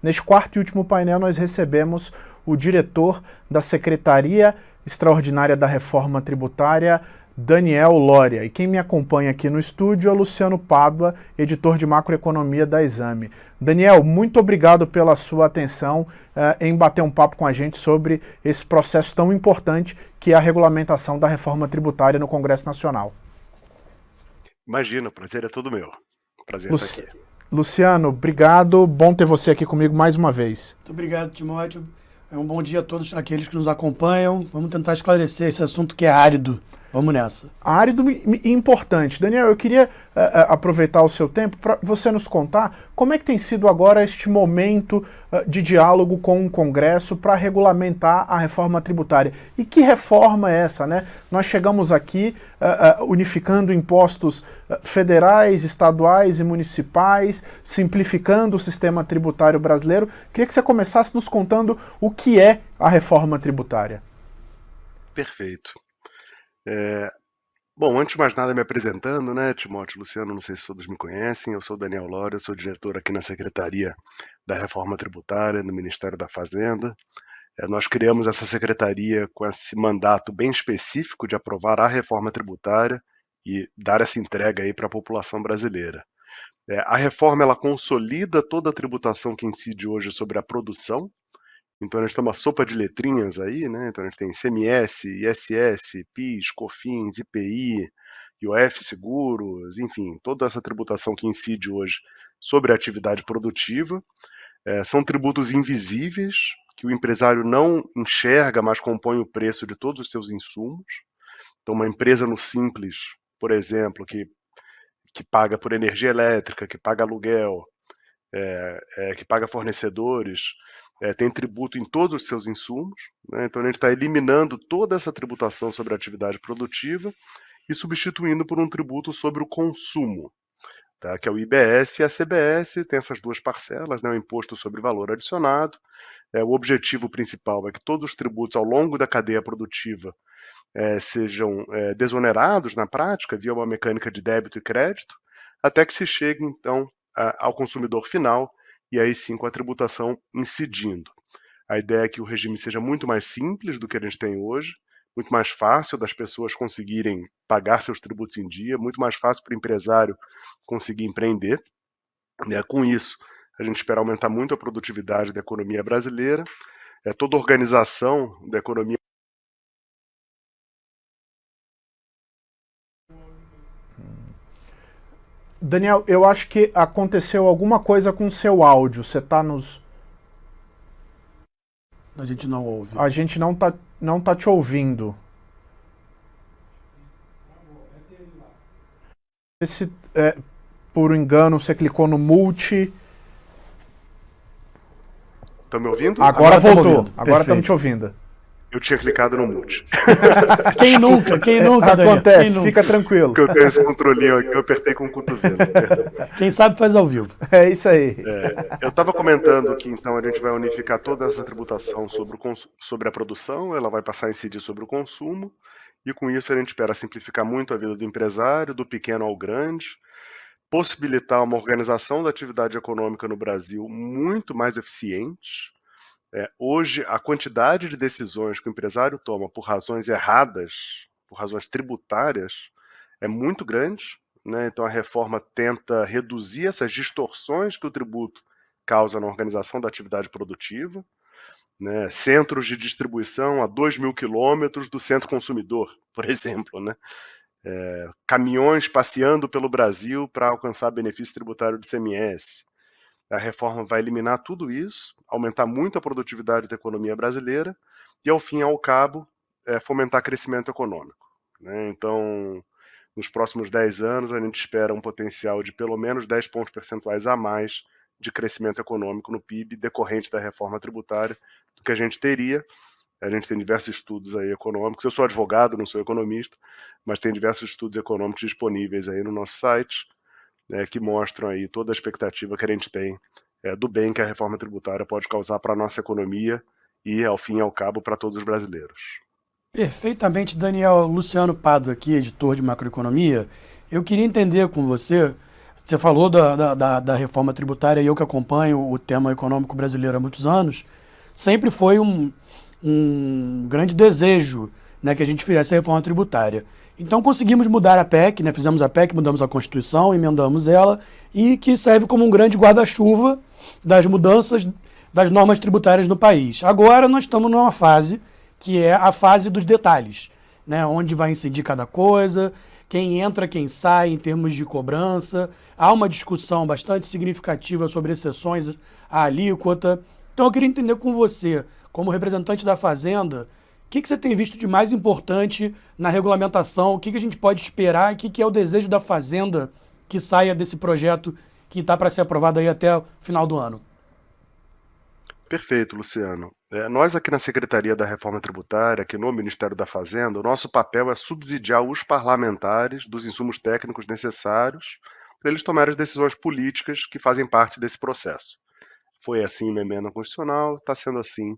Neste quarto e último painel, nós recebemos o diretor da Secretaria Extraordinária da Reforma Tributária, Daniel Loria. E quem me acompanha aqui no estúdio é Luciano Pádua, editor de macroeconomia da Exame. Daniel, muito obrigado pela sua atenção em bater um papo com a gente sobre esse processo tão importante que é a regulamentação da reforma tributária no Congresso Nacional. Imagina, o prazer é todo meu. Prazer estar aqui. Luciano, obrigado. Bom ter você aqui comigo mais uma vez. Muito obrigado, Timóteo. É um bom dia a todos aqueles que nos acompanham. Vamos tentar esclarecer esse assunto que é árido. Vamos nessa. Árido e importante. Daniel, eu queria aproveitar o seu tempo para você nos contar como é que tem sido agora este momento de diálogo com o Congresso para regulamentar a reforma tributária. E que reforma é essa, né? Nós chegamos aqui unificando impostos federais, estaduais e municipais, simplificando o sistema tributário brasileiro. Queria que você começasse nos contando o que é a reforma tributária. Perfeito. Bom, antes de mais nada me apresentando, né, Timóteo, Luciano, não sei se todos me conhecem, eu sou o Daniel Loria, eu sou diretor aqui na Secretaria da Reforma Tributária, no Ministério da Fazenda. Nós criamos essa secretaria com esse mandato bem específico de aprovar a reforma tributária e dar essa entrega aí para a população brasileira. A reforma, ela consolida toda a tributação que incide hoje sobre a produção. Então a gente tem uma sopa de letrinhas aí, né? Então a gente tem ICMS, ISS, PIS, COFINS, IPI, IOF seguros, enfim, toda essa tributação que incide hoje sobre a atividade produtiva. São tributos invisíveis, que o empresário não enxerga, mas compõe o preço de todos os seus insumos. Então uma empresa no Simples, por exemplo, que paga por energia elétrica, que paga aluguel, que paga fornecedores, tem tributo em todos os seus insumos, né? Então a gente está eliminando toda essa tributação sobre a atividade produtiva e substituindo por um tributo sobre o consumo, tá? Que é o IBS e a CBS, tem essas duas parcelas, né? O Imposto sobre Valor Adicionado. O objetivo principal é que todos os tributos ao longo da cadeia produtiva sejam desonerados na prática via uma mecânica de débito e crédito, até que se chegue então ao consumidor final, e aí sim com a tributação incidindo. A ideia é que o regime seja muito mais simples do que a gente tem hoje, muito mais fácil das pessoas conseguirem pagar seus tributos em dia, muito mais fácil para o empresário conseguir empreender. Com isso, a gente espera aumentar muito a produtividade da economia brasileira, toda a organização da economia. Daniel, eu acho que aconteceu alguma coisa com o seu áudio. Você está nos... A gente não ouve. A gente não tá te ouvindo. Se por engano você clicou no mute. Estão me ouvindo? Agora voltou. Agora estamos te ouvindo. Eu tinha clicado no mute. Quem nunca, acontece, Daniel? Fica tranquilo. Porque eu tenho esse controlinho aqui, eu apertei com o cotovelo. Quem sabe faz ao vivo. É isso aí. Eu estava comentando que então a gente vai unificar toda essa tributação sobre a produção, ela vai passar a incidir sobre o consumo, e com isso a gente espera simplificar muito a vida do empresário, do pequeno ao grande, possibilitar uma organização da atividade econômica no Brasil muito mais eficiente. Hoje, a quantidade de decisões que o empresário toma por razões erradas, por razões tributárias, é muito grande, né? Então a reforma tenta reduzir essas distorções que o tributo causa na organização da atividade produtiva, né? Centros de distribuição a 2.000 quilômetros do centro consumidor, por exemplo, né? Caminhões passeando pelo Brasil para alcançar benefício tributário de ICMS. A reforma vai eliminar tudo isso, aumentar muito a produtividade da economia brasileira e, ao fim e ao cabo, fomentar crescimento econômico, né? Então, nos próximos 10 anos, a gente espera um potencial de pelo menos 10 pontos percentuais a mais de crescimento econômico no PIB decorrente da reforma tributária do que a gente teria. A gente tem diversos estudos aí econômicos. Eu sou advogado, não sou economista, mas tem diversos estudos econômicos disponíveis aí no nosso site, que mostram aí toda a expectativa que a gente tem do bem que a reforma tributária pode causar para a nossa economia e, ao fim e ao cabo, para todos os brasileiros. Perfeitamente, Daniel. Luciano Pádua aqui, editor de macroeconomia. Eu queria entender com você Você falou da reforma tributária, e eu que acompanho o tema econômico brasileiro há muitos anos, sempre foi um grande desejo, né, que a gente fizesse a reforma tributária. Então conseguimos mudar a PEC, né, fizemos a PEC, mudamos a Constituição, emendamos ela, e que serve como um grande guarda-chuva das mudanças das normas tributárias no país. Agora nós estamos numa fase que é a fase dos detalhes, né, onde vai incidir cada coisa, quem entra, quem sai em termos de cobrança. Há uma discussão bastante significativa sobre exceções à alíquota. Então eu queria entender com você, como representante da Fazenda, o que você tem visto de mais importante na regulamentação, o que a gente pode esperar e o que é o desejo da Fazenda que saia desse projeto que está para ser aprovado aí até o final do ano. Perfeito, Luciano. Nós aqui na Secretaria da Reforma Tributária, aqui no Ministério da Fazenda, o nosso papel é subsidiar os parlamentares dos insumos técnicos necessários para eles tomarem as decisões políticas que fazem parte desse processo. Foi assim na emenda constitucional, está sendo assim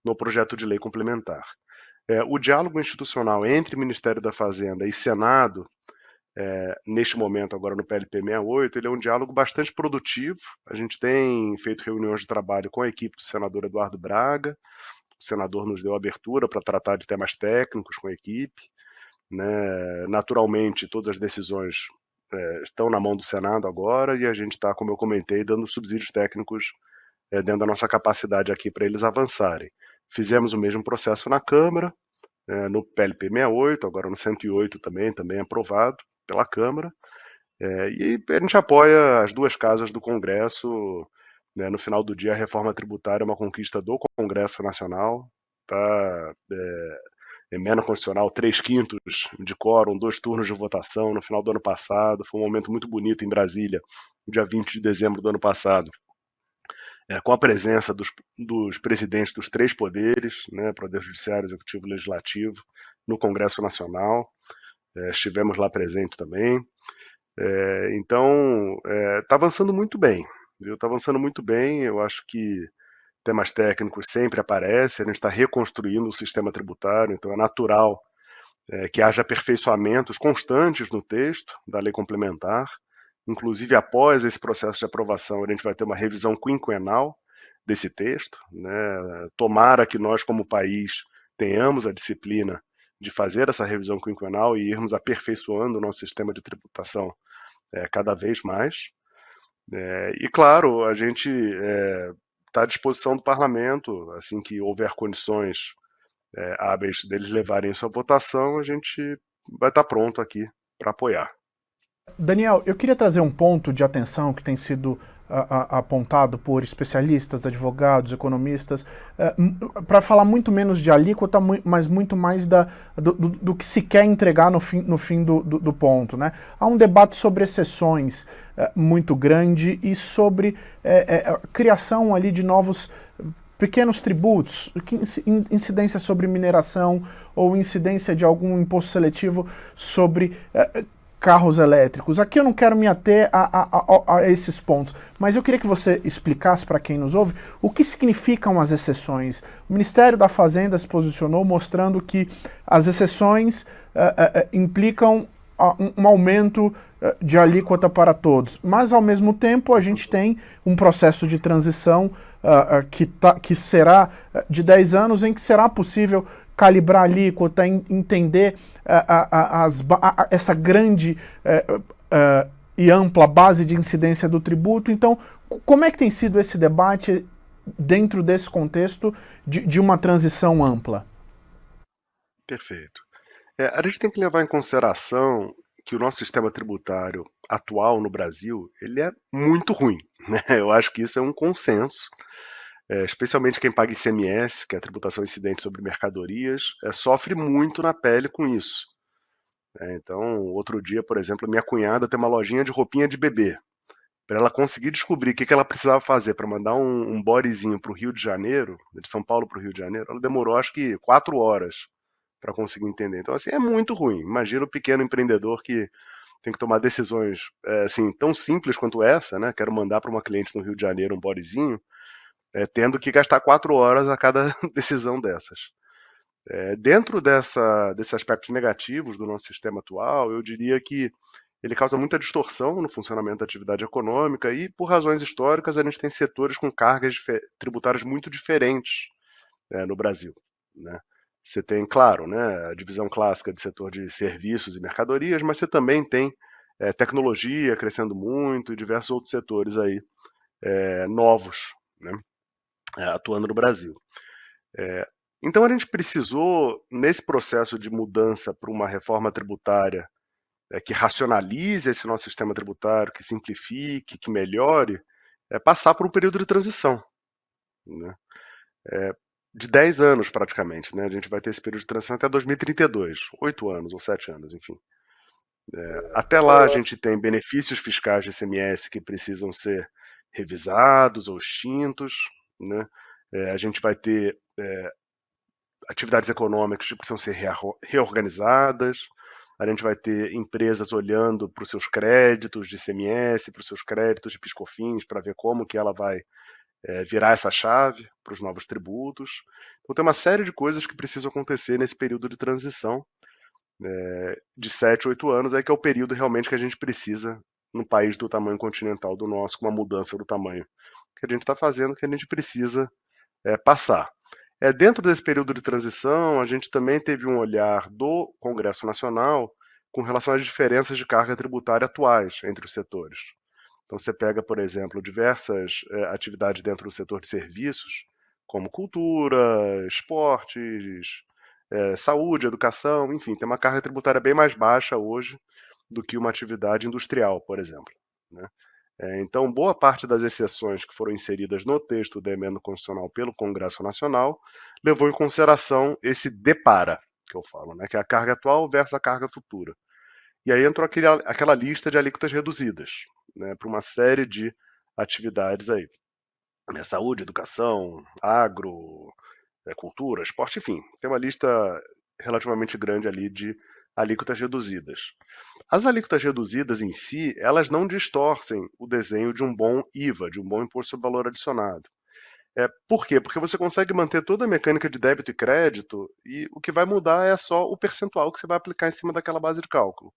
no projeto de lei complementar. O diálogo institucional entre Ministério da Fazenda e Senado, neste momento agora no PLP 68, ele é um diálogo bastante produtivo. A gente tem feito reuniões de trabalho com a equipe do senador Eduardo Braga, o senador nos deu abertura para tratar de temas técnicos com a equipe, né? Naturalmente, todas as decisões estão na mão do Senado agora e a gente está, como eu comentei, dando subsídios técnicos dentro da nossa capacidade aqui para eles avançarem. Fizemos o mesmo processo na Câmara, no PLP 68, agora no 108 também aprovado pela Câmara, e a gente apoia as duas casas do Congresso. No final do dia, a reforma tributária é uma conquista do Congresso Nacional, tá? Emenda constitucional, 3/5 de quórum, 2 turnos de votação no final do ano passado, foi um momento muito bonito em Brasília, no dia 20 de dezembro do ano passado, com a presença dos presidentes dos 3 poderes, né, Poder Judiciário, Executivo e Legislativo, no Congresso Nacional, estivemos lá presentes também. Então, está avançando muito bem, viu? Está avançando muito bem, eu acho que temas técnicos sempre aparecem, a gente está reconstruindo o sistema tributário, então é natural que haja aperfeiçoamentos constantes no texto da lei complementar. Inclusive, após esse processo de aprovação, a gente vai ter uma revisão quinquenal desse texto, né? Tomara que nós, como país, tenhamos a disciplina de fazer essa revisão quinquenal e irmos aperfeiçoando o nosso sistema de tributação cada vez mais. E, claro, a gente está à disposição do parlamento, assim que houver condições hábeis deles levarem isso à votação, a gente vai estar pronto aqui para apoiar. Daniel, eu queria trazer um ponto de atenção que tem sido apontado por especialistas, advogados, economistas, para falar muito menos de alíquota, mas muito mais do que se quer entregar no fim do ponto, né? Há um debate sobre exceções muito grande e sobre a criação ali de novos pequenos tributos, incidência sobre mineração ou incidência de algum imposto seletivo sobre carros elétricos. Aqui eu não quero me ater a esses pontos, mas eu queria que você explicasse para quem nos ouve o que significam as exceções. O Ministério da Fazenda se posicionou mostrando que as exceções implicam um aumento de alíquota para todos, mas ao mesmo tempo a gente tem um processo de transição que será de 10 anos, em que será possível calibrar a alíquota, entender essa grande e ampla base de incidência do tributo. Então, como é que tem sido esse debate dentro desse contexto de uma transição ampla? Perfeito. A gente tem que levar em consideração que o nosso sistema tributário atual no Brasil, ele é muito ruim, né? Eu acho que isso é um consenso. Especialmente quem paga ICMS, que é a tributação incidente sobre mercadorias, sofre muito na pele com isso. Então, outro dia, por exemplo, minha cunhada tem uma lojinha de roupinha de bebê. Para ela conseguir descobrir o que ela precisava fazer para mandar um bodyzinho para o Rio de Janeiro, de São Paulo para o Rio de Janeiro, ela demorou acho que 4 horas para conseguir entender. Então, assim, é muito ruim. Imagina o pequeno empreendedor que tem que tomar decisões assim, tão simples quanto essa, né? Quero mandar para uma cliente no Rio de Janeiro um bodyzinho, tendo que gastar 4 horas a cada decisão dessas. Dentro desses aspectos negativos do nosso sistema atual, eu diria que ele causa muita distorção no funcionamento da atividade econômica e, por razões históricas, a gente tem setores com cargas tributárias muito diferentes, no Brasil, né. Você tem, claro, né, a divisão clássica de setor de serviços e mercadorias, mas você também tem tecnologia crescendo muito e diversos outros setores aí novos, né, atuando no Brasil. Então a gente precisou, nesse processo de mudança para uma reforma tributária que racionalize esse nosso sistema tributário, que simplifique, que melhore, passar por um período de transição, né? De 10 anos praticamente, né? A gente vai ter esse período de transição até 2032, 8 anos ou 7 anos, enfim. Até lá a gente tem benefícios fiscais de ICMS que precisam ser revisados ou extintos, né? A gente vai ter atividades econômicas que precisam ser reorganizadas, a gente vai ter empresas olhando para os seus créditos de ICMS, para os seus créditos de PIS/COFINS, para ver como que ela vai virar essa chave para os novos tributos. Então tem uma série de coisas que precisam acontecer nesse período de transição, de 7, 8 anos, aí que é o período realmente que a gente precisa num país do tamanho continental do nosso, com uma mudança do tamanho que a gente está fazendo, que a gente precisa passar. Dentro desse período de transição, a gente também teve um olhar do Congresso Nacional com relação às diferenças de carga tributária atuais entre os setores. Então, você pega, por exemplo, diversas atividades dentro do setor de serviços, como cultura, esportes, saúde, educação, enfim, tem uma carga tributária bem mais baixa hoje do que uma atividade industrial, por exemplo, né? Então, boa parte das exceções que foram inseridas no texto da emenda constitucional pelo Congresso Nacional levou em consideração esse depara, que eu falo, né, que é a carga atual versus a carga futura. E aí entrou aquela lista de alíquotas reduzidas, né, para uma série de atividades aí, né, saúde, educação, agro, cultura, esporte, enfim, tem uma lista relativamente grande ali de alíquotas reduzidas. As alíquotas reduzidas em si, elas não distorcem o desenho de um bom IVA, de um bom imposto sobre valor adicionado. Por quê? Porque você consegue manter toda a mecânica de débito e crédito e o que vai mudar é só o percentual que você vai aplicar em cima daquela base de cálculo.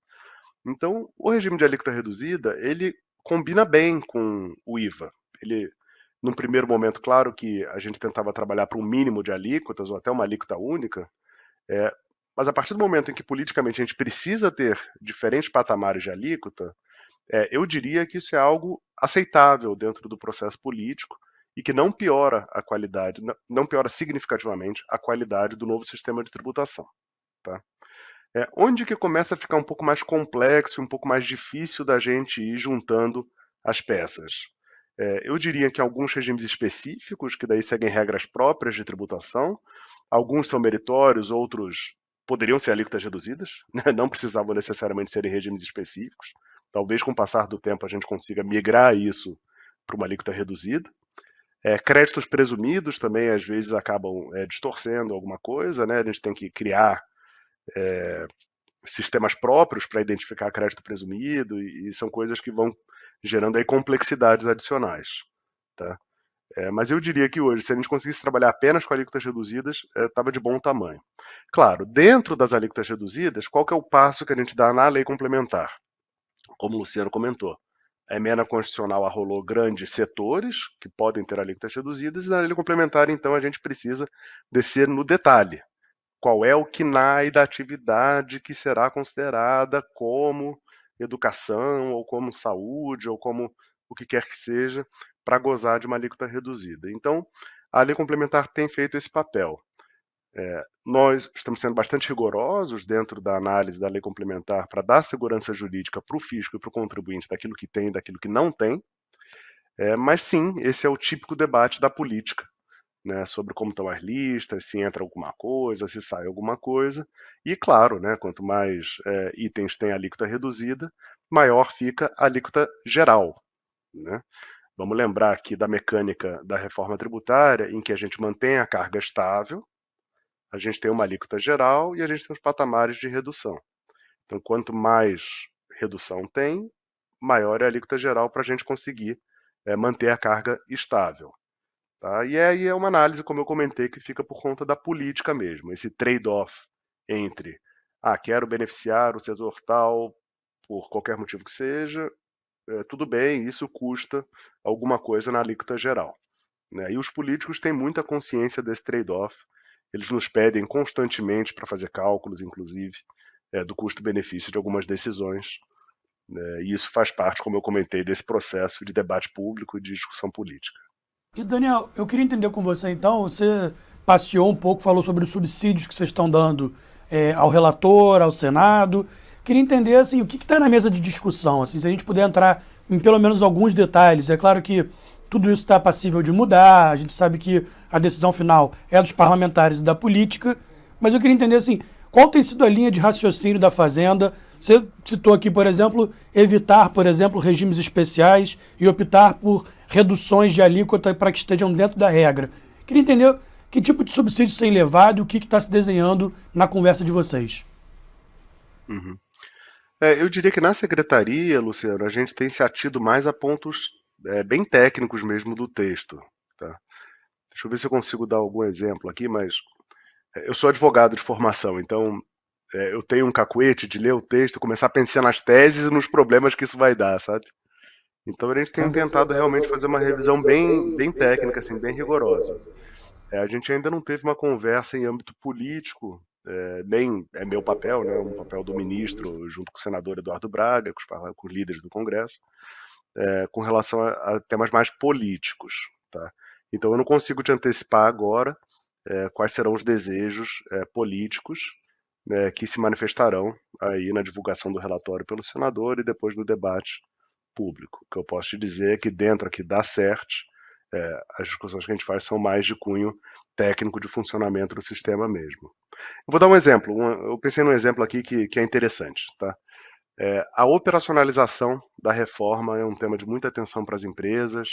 Então, o regime de alíquota reduzida, ele combina bem com o IVA. Ele, num primeiro momento, claro que a gente tentava trabalhar para um mínimo de alíquotas ou até uma alíquota única, mas a partir do momento em que politicamente a gente precisa ter diferentes patamares de alíquota, eu diria que isso é algo aceitável dentro do processo político e que não piora a qualidade, não piora significativamente a qualidade do novo sistema de tributação. Tá? Onde que começa a ficar um pouco mais complexo, um pouco mais difícil da gente ir juntando as peças? Eu diria que alguns regimes específicos, que daí seguem regras próprias de tributação, alguns são meritórios, outros poderiam ser alíquotas reduzidas, né? Não precisavam necessariamente serem regimes específicos. Talvez com o passar do tempo a gente consiga migrar isso para uma alíquota reduzida. Créditos presumidos também às vezes acabam distorcendo alguma coisa, né? A gente tem que criar sistemas próprios para identificar crédito presumido e são coisas que vão gerando aí complexidades adicionais, tá? Mas eu diria que hoje, se a gente conseguisse trabalhar apenas com alíquotas reduzidas, estava de bom tamanho. Claro, dentro das alíquotas reduzidas, qual que é o passo que a gente dá na lei complementar? Como o Luciano comentou, a emenda constitucional arrolou grandes setores que podem ter alíquotas reduzidas e na lei complementar, então, a gente precisa descer no detalhe. Qual é o KNAI da atividade que será considerada como educação, ou como saúde, ou como o que quer que seja, para gozar de uma alíquota reduzida. Então, a lei complementar tem feito esse papel. Nós estamos sendo bastante rigorosos dentro da análise da lei complementar para dar segurança jurídica para o fisco e para o contribuinte daquilo que tem e daquilo que não tem, mas sim, esse é o típico debate da política, né, sobre como estão as listas, se entra alguma coisa, se sai alguma coisa. E claro, né, quanto mais itens tem alíquota reduzida, maior fica a alíquota geral, né? Vamos lembrar aqui da mecânica da reforma tributária, em que a gente mantém a carga estável, a gente tem uma alíquota geral e a gente tem os patamares de redução. Então, quanto mais redução tem, maior é a alíquota geral para a gente conseguir manter a carga estável. Tá? E aí é uma análise, como eu comentei, que fica por conta da política mesmo, esse trade-off entre quero beneficiar o setor tal por qualquer motivo que seja, tudo bem, isso custa alguma coisa na alíquota geral, né? E os políticos têm muita consciência desse trade-off, eles nos pedem constantemente para fazer cálculos, inclusive, do custo-benefício de algumas decisões, né? E isso faz parte, como eu comentei, desse processo de debate público e de discussão política. E Daniel, eu queria entender com você então, você passeou um pouco, falou sobre os subsídios que vocês estão dando ao relator, ao Senado. Queria entender assim, o que está na mesa de discussão, assim, se a gente puder entrar em pelo menos alguns detalhes. É claro que tudo isso está passível de mudar, a gente sabe que a decisão final é dos parlamentares e da política, mas eu queria entender assim, qual tem sido a linha de raciocínio da Fazenda? Você citou aqui, por exemplo, evitar, por exemplo, regimes especiais e optar por reduções de alíquota para que estejam dentro da regra. Queria entender que tipo de subsídios tem levado e o que está se desenhando na conversa de vocês. Uhum. Eu diria que na secretaria, Luciano, a gente tem se atido mais a pontos bem técnicos mesmo do texto, tá? Deixa eu ver se eu consigo dar algum exemplo aqui, mas eu sou advogado de formação, então eu tenho um cacuete de ler o texto, começar a pensar nas teses e nos problemas que isso vai dar, sabe? Então a gente tem tentado realmente fazer uma revisão bem técnica, assim, bem rigorosa. A gente ainda não teve uma conversa em âmbito político, nem é meu papel, né, um papel do ministro, junto com o senador Eduardo Braga, com os líderes do Congresso, com relação a temas mais políticos, tá? Então eu não consigo te antecipar agora quais serão os desejos políticos, né, que se manifestarão aí na divulgação do relatório pelo senador e depois no debate público. O que eu posso te dizer é que dentro aqui da CERT, as discussões que a gente faz são mais de cunho técnico de funcionamento do sistema mesmo. Eu vou dar um exemplo, eu pensei num exemplo aqui que é interessante, tá? A operacionalização da reforma é um tema de muita atenção para as empresas.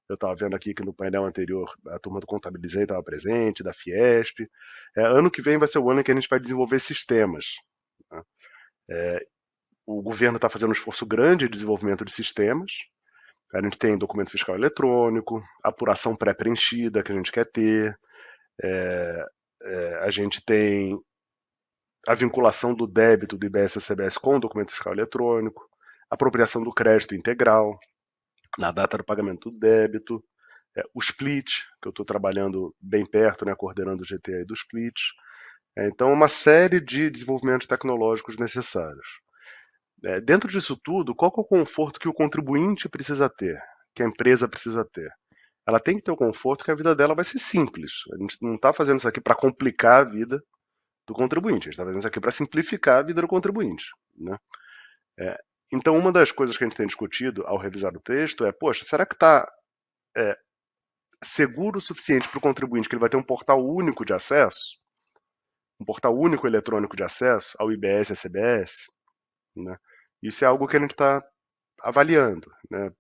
Eu estava vendo aqui que no painel anterior a turma do Contabilizei estava presente, da Fiesp. Ano que vem vai ser o ano em que a gente vai desenvolver sistemas, né? O governo está fazendo um esforço grande de desenvolvimento de sistemas. A gente tem documento fiscal eletrônico, apuração pré-preenchida que a gente quer ter, a gente tem a vinculação do débito do IBS e CBS com o documento fiscal eletrônico, apropriação do crédito integral na data do pagamento do débito, o split, que eu estou trabalhando bem perto, né, coordenando o GT do split. Então, uma série de desenvolvimentos tecnológicos necessários. Dentro disso tudo, qual que é o conforto que o contribuinte precisa ter, que a empresa precisa ter? Ela tem que ter o conforto que a vida dela vai ser simples. A gente não está fazendo isso aqui para complicar a vida do contribuinte, a gente está fazendo isso aqui para simplificar a vida do contribuinte, né? Então, uma das coisas que a gente tem discutido ao revisar o texto é, poxa, será que está seguro o suficiente para o contribuinte que ele vai ter um portal único de acesso, um portal único eletrônico de acesso ao IBS e à CBS, né? Isso é algo que a gente está avaliando, né?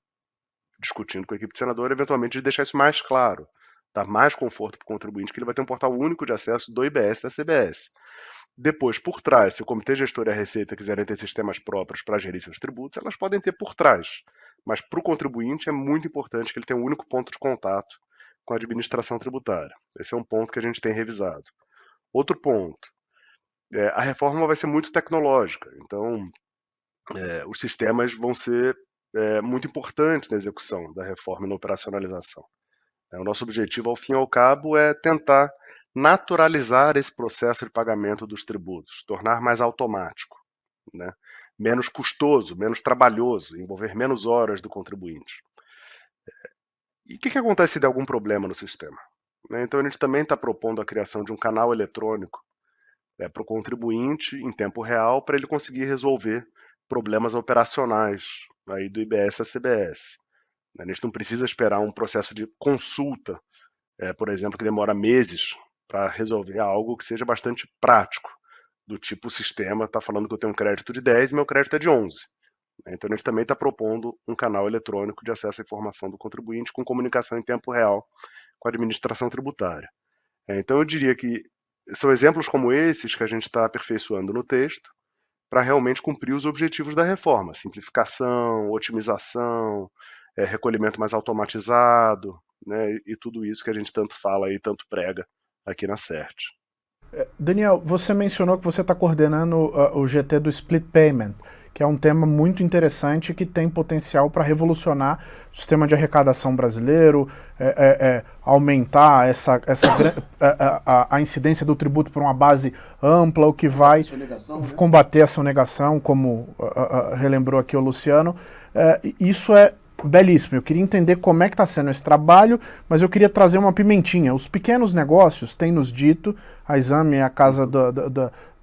Discutindo com a equipe de senador, eventualmente de deixar isso mais claro, dar mais conforto para o contribuinte que ele vai ter um portal único de acesso do IBS e da CBS. Depois, por trás, se o Comitê Gestor e a Receita quiserem ter sistemas próprios para gerir seus tributos, elas podem ter por trás. Mas para o contribuinte é muito importante que ele tenha um único ponto de contato com a administração tributária. Esse é um ponto que a gente tem revisado. Outro ponto, a reforma vai ser muito tecnológica, então os sistemas vão ser muito importantes na execução da reforma e na operacionalização. O nosso objetivo, ao fim e ao cabo, é tentar naturalizar esse processo de pagamento dos tributos, tornar mais automático, né? Menos custoso, menos trabalhoso, envolver menos horas do contribuinte. E o que acontece se der algum problema no sistema? Então a gente também está propondo a criação de um canal eletrônico para o contribuinte em tempo real para ele conseguir resolver problemas operacionais aí do IBS a CBS. A gente não precisa esperar um processo de consulta, por exemplo, que demora meses para resolver algo que seja bastante prático, do tipo o sistema está falando que eu tenho um crédito de 10 e meu crédito é de 11. Então a gente também está propondo um canal eletrônico de acesso à informação do contribuinte com comunicação em tempo real com a administração tributária. Então eu diria que são exemplos como esses que a gente está aperfeiçoando no texto para realmente cumprir os objetivos da reforma: simplificação, otimização, recolhimento mais automatizado, né, e tudo isso que a gente tanto fala e tanto prega aqui na CERT. Daniel, você mencionou que você está coordenando o GT do Split Payment. que é um tema muito interessante que tem potencial para revolucionar o sistema de arrecadação brasileiro, aumentar a incidência do tributo por uma base ampla, o que vai combater a sonegação, como relembrou aqui o Luciano. Isso é belíssimo. Eu queria entender como é que está sendo esse trabalho, mas eu queria trazer uma pimentinha. Os pequenos negócios têm nos dito, a Exame é a casa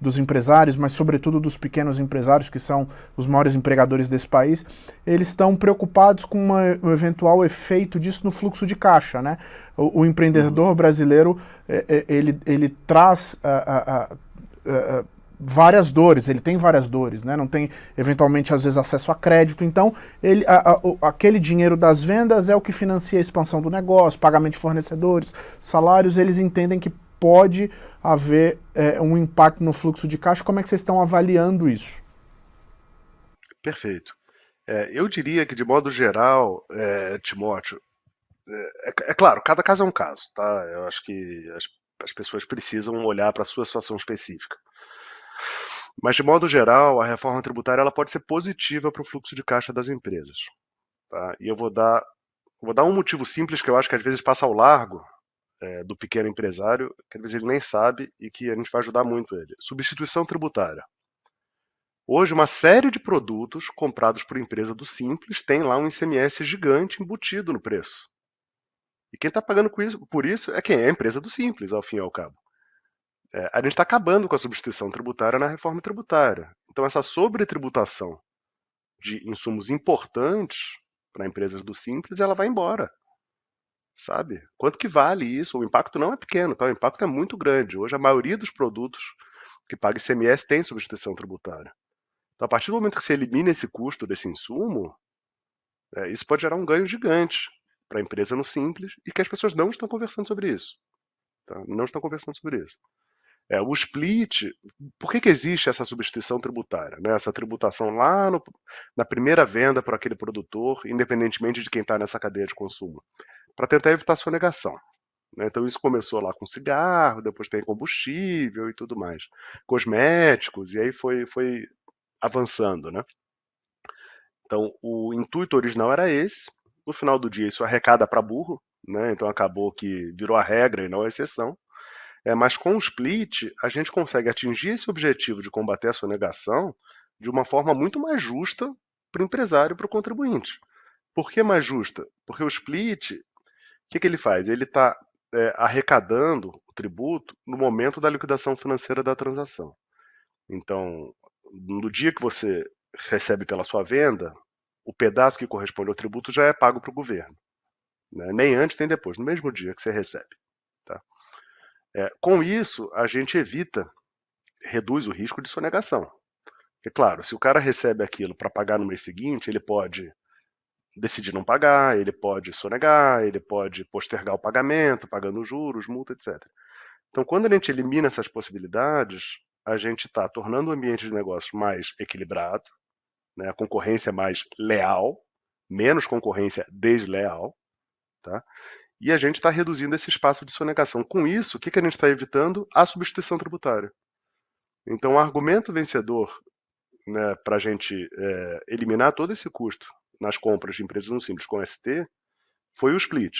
dos empresários, mas sobretudo dos pequenos empresários, que são os maiores empregadores desse país, eles estão preocupados com um eventual efeito disso no fluxo de caixa, né? O empreendedor brasileiro, ele traz várias dores, ele tem várias dores, né? Não tem, eventualmente, às vezes, acesso a crédito, então aquele dinheiro das vendas é o que financia a expansão do negócio, pagamento de fornecedores, salários, eles entendem que pode haver um impacto no fluxo de caixa. Como é que vocês estão avaliando isso? Perfeito. Eu diria que, de modo geral, Timóteo, claro, cada caso é um caso, tá? Eu acho que as pessoas precisam olhar para a sua situação específica. Mas, de modo geral, a reforma tributária ela pode ser positiva para o fluxo de caixa das empresas. Tá? E eu vou dar um motivo simples que eu acho que às vezes passa ao largo do pequeno empresário, que às vezes ele nem sabe e que a gente vai ajudar muito ele. Substituição tributária. Hoje, uma série de produtos comprados por empresa do Simples tem lá um ICMS gigante embutido no preço. E quem está pagando por isso é quem? É a empresa do Simples, ao fim e ao cabo. A gente está acabando com a substituição tributária na reforma tributária. Então, essa sobretributação de insumos importantes para empresas do Simples, ela vai embora. Sabe? Quanto que vale isso? O impacto não é pequeno, tá? O impacto é muito grande. Hoje, a maioria dos produtos que paga ICMS tem substituição tributária. Então, a partir do momento que você elimina esse custo desse insumo, isso pode gerar um ganho gigante para a empresa no Simples e que as pessoas não estão conversando sobre isso. Tá? Não estão conversando sobre isso. O split, por que existe essa substituição tributária? Né? Essa tributação lá na primeira venda para aquele produtor, independentemente de quem está nessa cadeia de consumo, para tentar evitar sonegação. Né? Então isso começou lá com cigarro, depois tem combustível e tudo mais, cosméticos, e aí foi avançando. Né? Então o intuito original era esse, no final do dia isso arrecada para burro, né? Então acabou que virou a regra e não a exceção. Mas com o split, a gente consegue atingir esse objetivo de combater a sonegação de uma forma muito mais justa para o empresário e para o contribuinte. Por que mais justa? Porque o split, o que ele faz? Ele está arrecadando o tributo no momento da liquidação financeira da transação. Então, no dia que você recebe pela sua venda, o pedaço que corresponde ao tributo já é pago para o governo. Né? Nem antes nem depois, no mesmo dia que você recebe. Tá? Com isso, a gente reduz o risco de sonegação. Porque, claro, se o cara recebe aquilo para pagar no mês seguinte, ele pode decidir não pagar, ele pode sonegar, ele pode postergar o pagamento, pagando juros, multa, etc. Então, quando a gente elimina essas possibilidades, a gente está tornando o ambiente de negócio mais equilibrado, né, a concorrência mais leal, menos concorrência desleal, tá? E a gente está reduzindo esse espaço de sonegação. Com isso, o que a gente está evitando? A substituição tributária. Então, o argumento vencedor, né, para a gente eliminar todo esse custo nas compras de empresas no Simples com ST foi o split.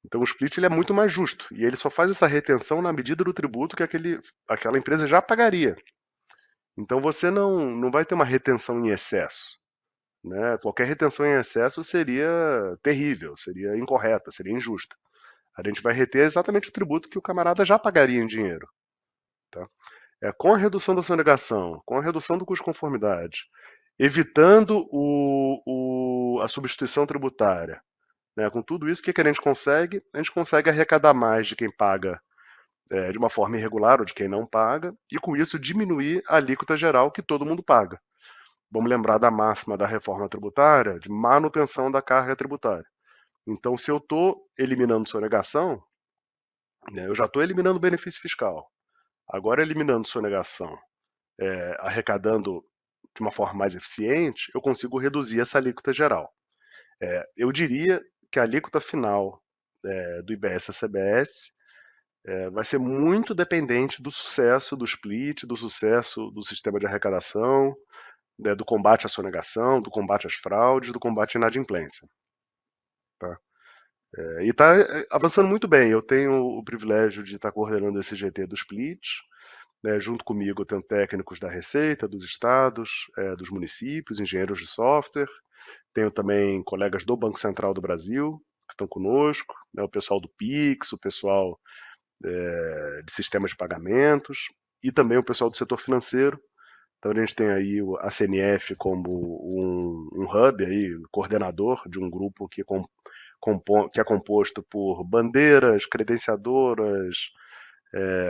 Então, o split ele é muito mais justo e ele só faz essa retenção na medida do tributo que aquela empresa já pagaria. Então, você não vai ter uma retenção em excesso. Né? Qualquer retenção em excesso seria terrível, seria incorreta, seria injusta. A gente vai reter exatamente o tributo que o camarada já pagaria em dinheiro. Tá? Com a redução da sonegação, com a redução do custo de conformidade, evitando a substituição tributária, né? Com tudo isso, o que a gente consegue? A gente consegue arrecadar mais de quem paga de uma forma irregular ou de quem não paga, e com isso diminuir a alíquota geral que todo mundo paga. Vamos lembrar da máxima da reforma tributária de manutenção da carga tributária. Então, se eu estou eliminando sonegação, né, eu já estou eliminando benefício fiscal. Agora, eliminando sonegação, arrecadando de uma forma mais eficiente, eu consigo reduzir essa alíquota geral. Eu diria que a alíquota final do IBS-CBS vai ser muito dependente do sucesso do split, do sucesso do sistema de arrecadação, né, do combate à sonegação, do combate às fraudes, do combate à inadimplência. Tá? E está avançando muito bem. Eu tenho o privilégio de estar coordenando esse GT do Split, né, junto comigo eu tenho técnicos da Receita, dos estados, dos municípios, engenheiros de software, tenho também colegas do Banco Central do Brasil que estão conosco, né, o pessoal do Pix, o pessoal de sistemas de pagamentos e também o pessoal do setor financeiro. Então a gente tem aí a CNF como um hub, aí, coordenador de um grupo que é composto por bandeiras, credenciadoras,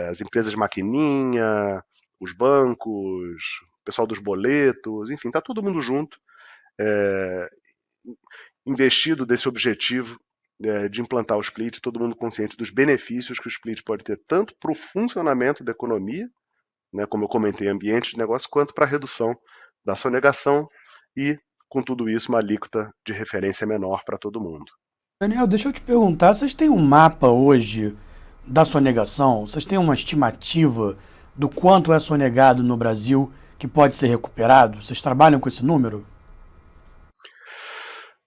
as empresas de maquininha, os bancos, o pessoal dos boletos, enfim, está todo mundo junto, investido desse objetivo de implantar o Split, todo mundo consciente dos benefícios que o Split pode ter tanto para o funcionamento da economia, né, como eu comentei, ambiente de negócio, quanto para a redução da sonegação e, com tudo isso, uma alíquota de referência menor para todo mundo. Daniel, deixa eu te perguntar, vocês têm um mapa hoje da sonegação? Vocês têm uma estimativa do quanto é sonegado no Brasil que pode ser recuperado? Vocês trabalham com esse número?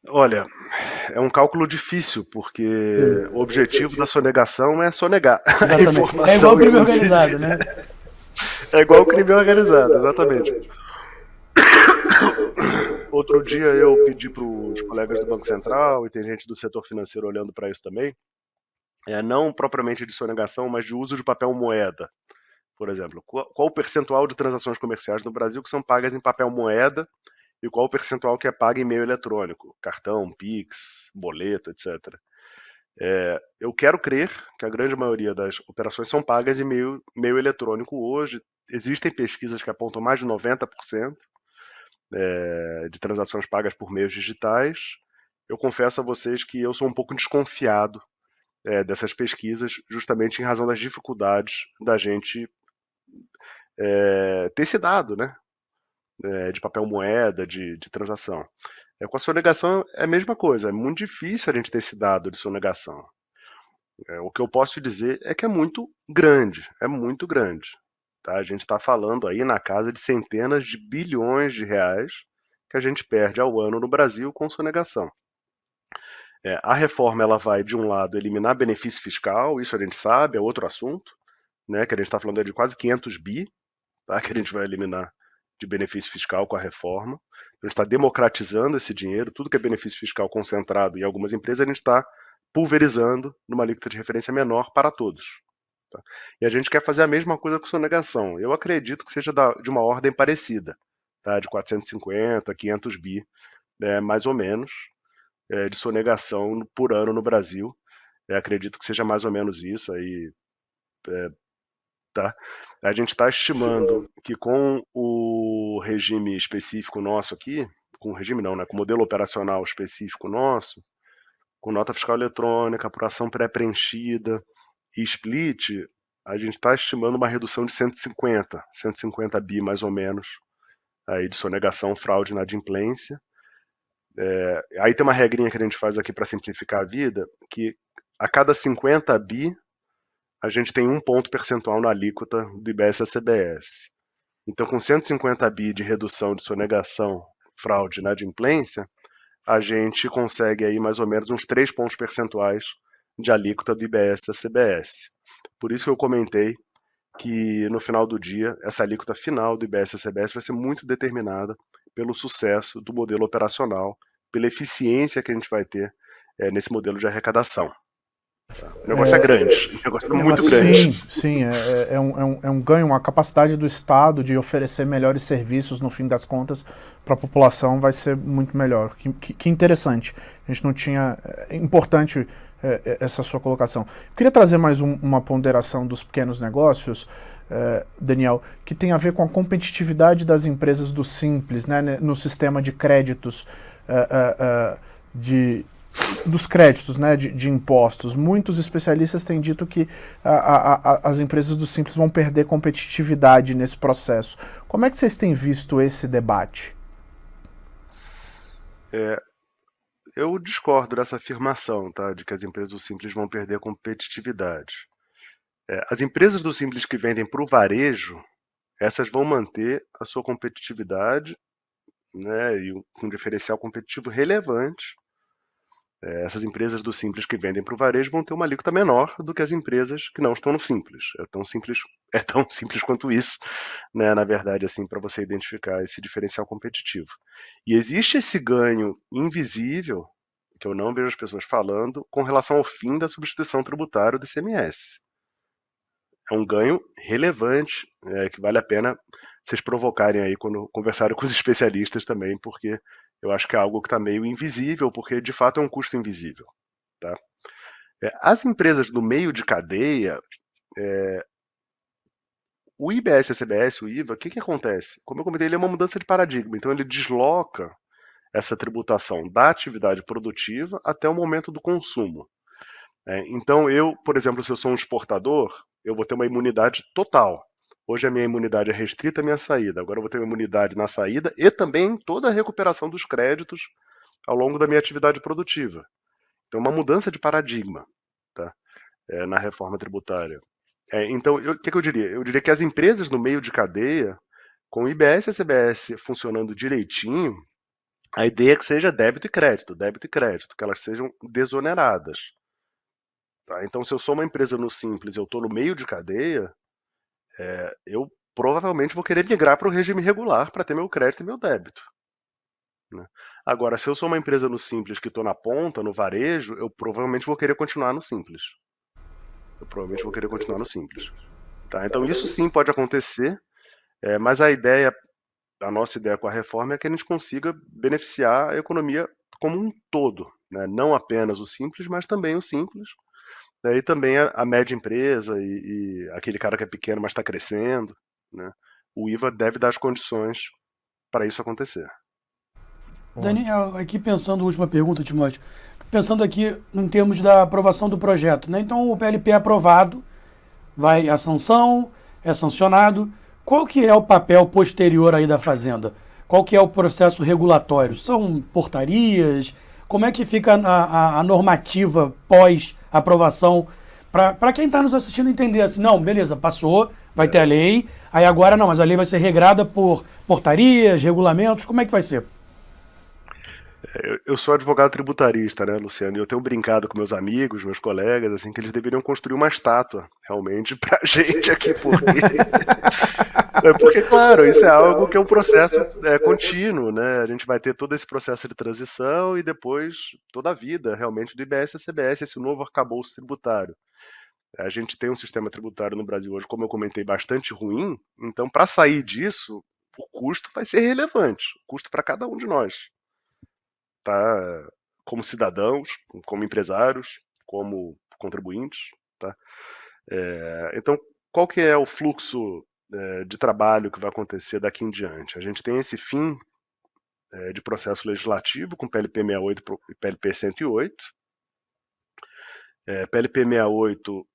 Olha, é um cálculo difícil, porque o objetivo da sonegação é sonegar. Exatamente. É igual o crime organizado, né? É igual o crime organizado, exatamente. Outro dia eu pedi para os colegas do Banco Central, e tem gente do setor financeiro olhando para isso também, não propriamente de sonegação, mas de uso de papel moeda. Por exemplo, qual o percentual de transações comerciais no Brasil que são pagas em papel moeda e qual o percentual que é pago em meio eletrônico, cartão, Pix, boleto, etc. Eu quero crer que a grande maioria das operações são pagas em meio eletrônico hoje. Existem pesquisas que apontam mais de 90% de transações pagas por meios digitais. Eu confesso a vocês que eu sou um pouco desconfiado dessas pesquisas, justamente em razão das dificuldades da gente ter esse dado, né? De papel moeda, de transação. Com a sonegação é a mesma coisa, é muito difícil a gente ter esse dado de sonegação. O que eu posso te dizer é que é muito grande, é muito grande. Tá? A gente está falando aí na casa de centenas de bilhões de reais que a gente perde ao ano no Brasil com sonegação. A reforma ela vai, de um lado, eliminar benefício fiscal, isso a gente sabe, é outro assunto, né, que a gente está falando de quase 500 bi, tá, que a gente vai eliminar de benefício fiscal com a reforma. A gente está democratizando esse dinheiro, tudo que é benefício fiscal concentrado em algumas empresas, a gente está pulverizando numa alíquota de referência menor para todos. Tá? E a gente quer fazer a mesma coisa com sonegação. Eu acredito que seja de uma ordem parecida, tá? De 450, 500 bi, mais ou menos, de sonegação por ano no Brasil. Acredito que seja mais ou menos isso aí. Tá? A gente está estimando que com o regime específico nosso aqui, com o regime não, né? Com o modelo operacional específico nosso, com nota fiscal eletrônica, apuração pré-preenchida e split, a gente está estimando uma redução de 150 bi mais ou menos, aí de sonegação, fraude e inadimplência. Aí tem uma regrinha que a gente faz aqui para simplificar a vida, que a cada 50 bi a gente tem 1 ponto percentual na alíquota do IBS-CBS. Então, com 150 bi de redução de sonegação, fraude e inadimplência, a gente consegue aí mais ou menos uns 3 pontos percentuais de alíquota do IBS-CBS. Por isso que eu comentei que no final do dia, essa alíquota final do IBS-CBS vai ser muito determinada pelo sucesso do modelo operacional, pela eficiência que a gente vai ter nesse modelo de arrecadação. O negócio é grande, o negócio é muito grande. Sim, é um ganho, uma capacidade do Estado de oferecer melhores serviços, no fim das contas, para a população vai ser muito melhor. Que interessante, a gente não tinha... É importante essa sua colocação. Eu queria trazer mais uma ponderação dos pequenos negócios, Daniel, que tem a ver com a competitividade das empresas do Simples, né, no sistema de créditos, dos créditos, né, de impostos. Muitos especialistas têm dito que as empresas do Simples vão perder competitividade nesse processo. Como é que vocês têm visto esse debate? Eu discordo dessa afirmação, tá, de que as empresas do Simples vão perder competitividade. As empresas do Simples que vendem para o varejo, essas vão manter a sua competitividade né, e um diferencial competitivo relevante. Essas empresas do Simples que vendem para o varejo vão ter uma alíquota menor do que as empresas que não estão no Simples. É tão simples quanto isso, né, na verdade, assim, para você identificar esse diferencial competitivo. E existe esse ganho invisível, que eu não vejo as pessoas falando, com relação ao fim da substituição tributária do ICMS. É um ganho relevante, que vale a pena vocês provocarem aí quando conversarem com os especialistas também, porque eu acho que é algo que está meio invisível, porque de fato é um custo invisível. Tá? As empresas do meio de cadeia, o IBS, a CBS, o IVA, o que acontece? Como eu comentei, ele é uma mudança de paradigma, então ele desloca essa tributação da atividade produtiva até o momento do consumo. Então eu, por exemplo, se eu sou um exportador, eu vou ter uma imunidade total. Hoje a minha imunidade é restrita à minha saída, agora eu vou ter uma imunidade na saída e também toda a recuperação dos créditos ao longo da minha atividade produtiva. Então uma mudança de paradigma, tá? Na reforma tributária. Então, o que eu diria? Eu diria que as empresas no meio de cadeia, com o IBS e a CBS funcionando direitinho, a ideia é que seja débito e crédito, que elas sejam desoneradas. Tá? Então, se eu sou uma empresa no Simples e eu estou no meio de cadeia, eu provavelmente vou querer migrar para o regime regular para ter meu crédito e meu débito. Né? Agora, se eu sou uma empresa no Simples que estou na ponta, no varejo, eu provavelmente vou querer continuar no Simples. Tá? Então, isso sim pode acontecer, mas a nossa ideia com a reforma é que a gente consiga beneficiar a economia como um todo, né? Não apenas o Simples, mas também o Simples, né? E também a média empresa e aquele cara que é pequeno, mas está crescendo, né? O IVA deve dar as condições para isso acontecer. Daniel, aqui pensando, última pergunta, Timóteo. Pensando aqui em termos da aprovação do projeto, né? Então o PLP é aprovado, vai à sanção, é sancionado. Qual que é o papel posterior aí da Fazenda? Qual que é o processo regulatório? São portarias? Como é que fica a normativa pós-aprovação? Para quem está nos assistindo entender assim, não, beleza, passou, vai ter a lei, aí agora não, mas a lei vai ser regrada por portarias, regulamentos, como é que vai ser? Eu sou advogado tributarista, né, Luciano? E eu tenho brincado com meus amigos, meus colegas, assim, que eles deveriam construir uma estátua, realmente, pra gente aqui, porque claro, isso é algo que é um processo contínuo, né? A gente vai ter todo esse processo de transição e depois toda a vida, realmente, do IBS e CBS, esse novo arcabouço tributário. A gente tem um sistema tributário no Brasil hoje, como eu comentei, bastante ruim, então, para sair disso, o custo vai ser relevante, o custo para cada um de nós, tá? Como cidadãos, como empresários, como contribuintes, tá? Então, qual que é o fluxo de trabalho que vai acontecer daqui em diante? A gente tem esse fim de processo legislativo com PLP 68 e PLP 108. PLP 68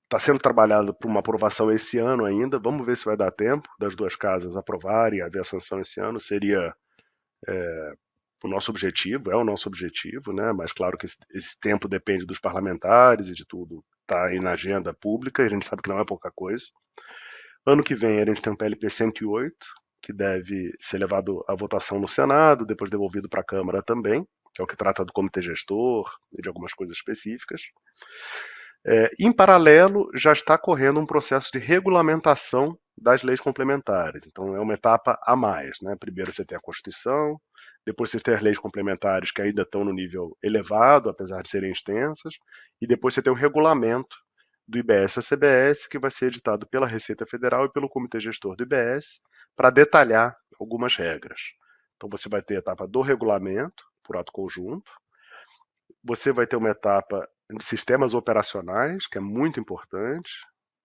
está sendo trabalhado para uma aprovação esse ano ainda. Vamos ver se vai dar tempo das duas casas aprovarem, haver a sanção esse ano. Seria o nosso objetivo, é o nosso objetivo, né? Mas claro que esse tempo depende dos parlamentares e de tudo. Está aí na agenda pública e a gente sabe que não é pouca coisa. Ano que vem a gente tem um PLP 108, que deve ser levado à votação no Senado, depois devolvido para a Câmara também, que é o que trata do comitê gestor e de algumas coisas específicas. Em paralelo, já está correndo um processo de regulamentação das leis complementares. Então, é uma etapa a mais, né? Primeiro você tem a Constituição, depois você tem as leis complementares que ainda estão no nível elevado, apesar de serem extensas, e depois você tem o regulamento do IBS a CBS, que vai ser editado pela Receita Federal e pelo Comitê Gestor do IBS, para detalhar algumas regras. Então, você vai ter a etapa do regulamento, por ato conjunto, você vai ter uma etapa de sistemas operacionais, que é muito importante,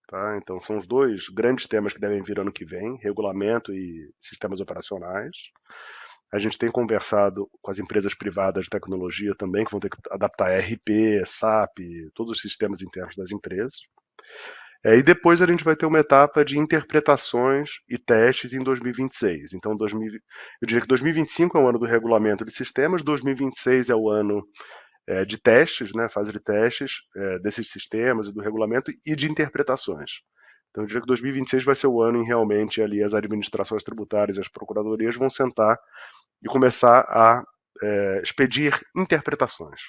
tá? Então, são os dois grandes temas que devem vir ano que vem, regulamento e sistemas operacionais. A gente tem conversado com as empresas privadas de tecnologia também, que vão ter que adaptar ERP, SAP, todos os sistemas internos das empresas. E depois a gente vai ter uma etapa de interpretações e testes em 2026. Então, eu diria que 2025 é o ano do regulamento de sistemas, 2026 é o ano de testes, né, fase de testes desses sistemas e do regulamento e de interpretações. Então, eu diria que 2026 vai ser o ano em realmente ali as administrações tributárias e as procuradorias vão sentar e começar a expedir interpretações.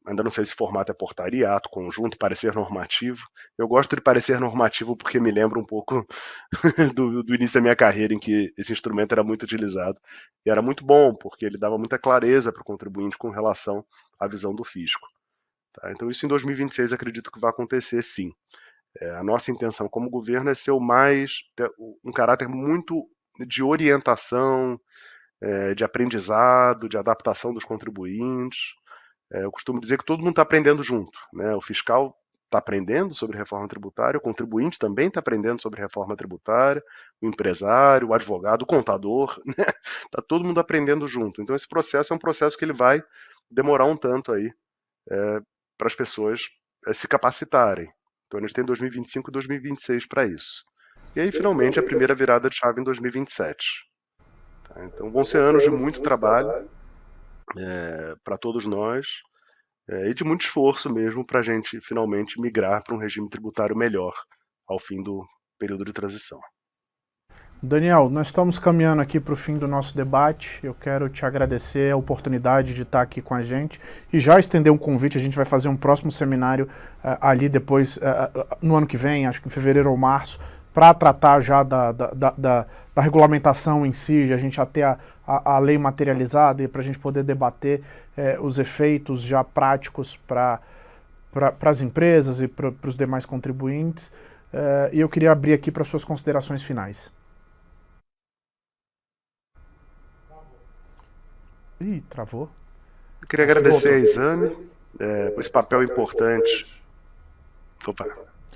Ainda não sei se o formato é portaria, ato conjunto, parecer normativo. Eu gosto de parecer normativo porque me lembra um pouco do início da minha carreira, em que esse instrumento era muito utilizado. E era muito bom, porque ele dava muita clareza para o contribuinte com relação à visão do fisco. Tá? Então, isso em 2026 acredito que vai acontecer sim. A nossa intenção como governo é ser um caráter muito de orientação, de aprendizado, de adaptação dos contribuintes. Eu costumo dizer que todo mundo está aprendendo junto, né? O fiscal está aprendendo sobre reforma tributária, o contribuinte também está aprendendo sobre reforma tributária, o empresário, o advogado, o contador, né? Está todo mundo aprendendo junto. Então esse processo é um processo que ele vai demorar um tanto aí para as pessoas se capacitarem. Então a gente tem 2025 e 2026 para isso. E aí finalmente a primeira virada de chave em 2027. Tá? Então vão ser anos de muito trabalho para todos nós, e de muito esforço mesmo para a gente finalmente migrar para um regime tributário melhor ao fim do período de transição. Daniel, nós estamos caminhando aqui para o fim do nosso debate. Eu quero te agradecer a oportunidade de estar aqui com a gente e já estender um convite. A gente vai fazer um próximo seminário ali depois, no ano que vem, acho que em fevereiro ou março, para tratar já da regulamentação em si, a gente já ter a lei materializada e para a gente poder debater os efeitos já práticos para as empresas e para os demais contribuintes. E eu queria abrir aqui para suas considerações finais. Ih, travou. Eu queria agradecer a Exame por esse papel importante. Opa.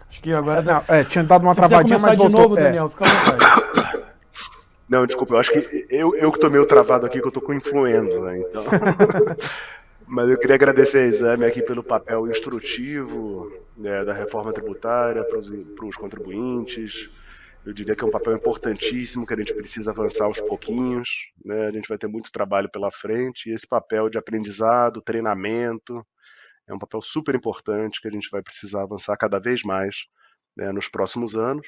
Acho que agora... tinha dado uma travadinha, mas voltou. De novo, Daniel, fica à vontade. Não, desculpa, eu acho que eu que tô meio travado aqui, que eu tô com influenza, né, então... Mas eu queria agradecer a Exame aqui pelo papel instrutivo da reforma tributária para os contribuintes. Eu diria que é um papel importantíssimo, que a gente precisa avançar aos pouquinhos, né? A gente vai ter muito trabalho pela frente, e esse papel de aprendizado, treinamento, é um papel super importante que a gente vai precisar avançar cada vez mais, né, nos próximos anos.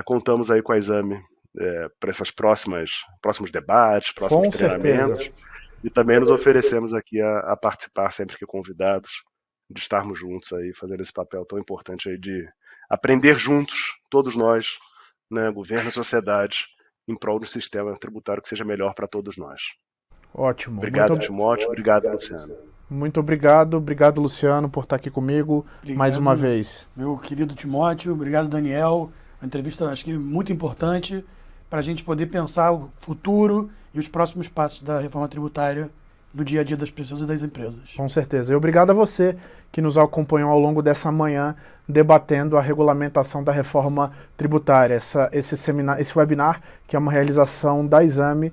Contamos aí com a Exame para esses próximos debates, próximos treinamentos. E também nos oferecemos aqui a participar sempre que convidados, de estarmos juntos aí, fazendo esse papel tão importante aí de aprender juntos, todos nós, né, governo e sociedade, em prol de um sistema tributário que seja melhor para todos nós. Ótimo. Obrigado, Timóteo. Obrigado, Luciano. Muito obrigado. Obrigado, Luciano, por estar aqui comigo mais uma vez. Meu querido Timóteo, obrigado, Daniel. Uma entrevista, acho que muito importante para a gente poder pensar o futuro e os próximos passos da reforma tributária no dia a dia das pessoas e das empresas. Com certeza. E obrigado a você que nos acompanhou ao longo dessa manhã debatendo a regulamentação da reforma tributária. Esse webinar, que é uma realização da Exame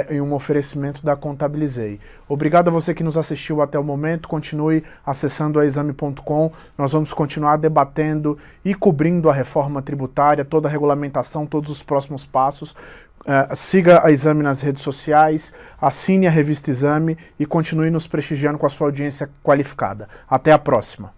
em um oferecimento da Contabilizei. Obrigado a você que nos assistiu até o momento. Continue acessando a exame.com. Nós vamos continuar debatendo e cobrindo a reforma tributária, toda a regulamentação, todos os próximos passos. Siga a Exame nas redes sociais, assine a revista Exame e continue nos prestigiando com a sua audiência qualificada. Até a próxima.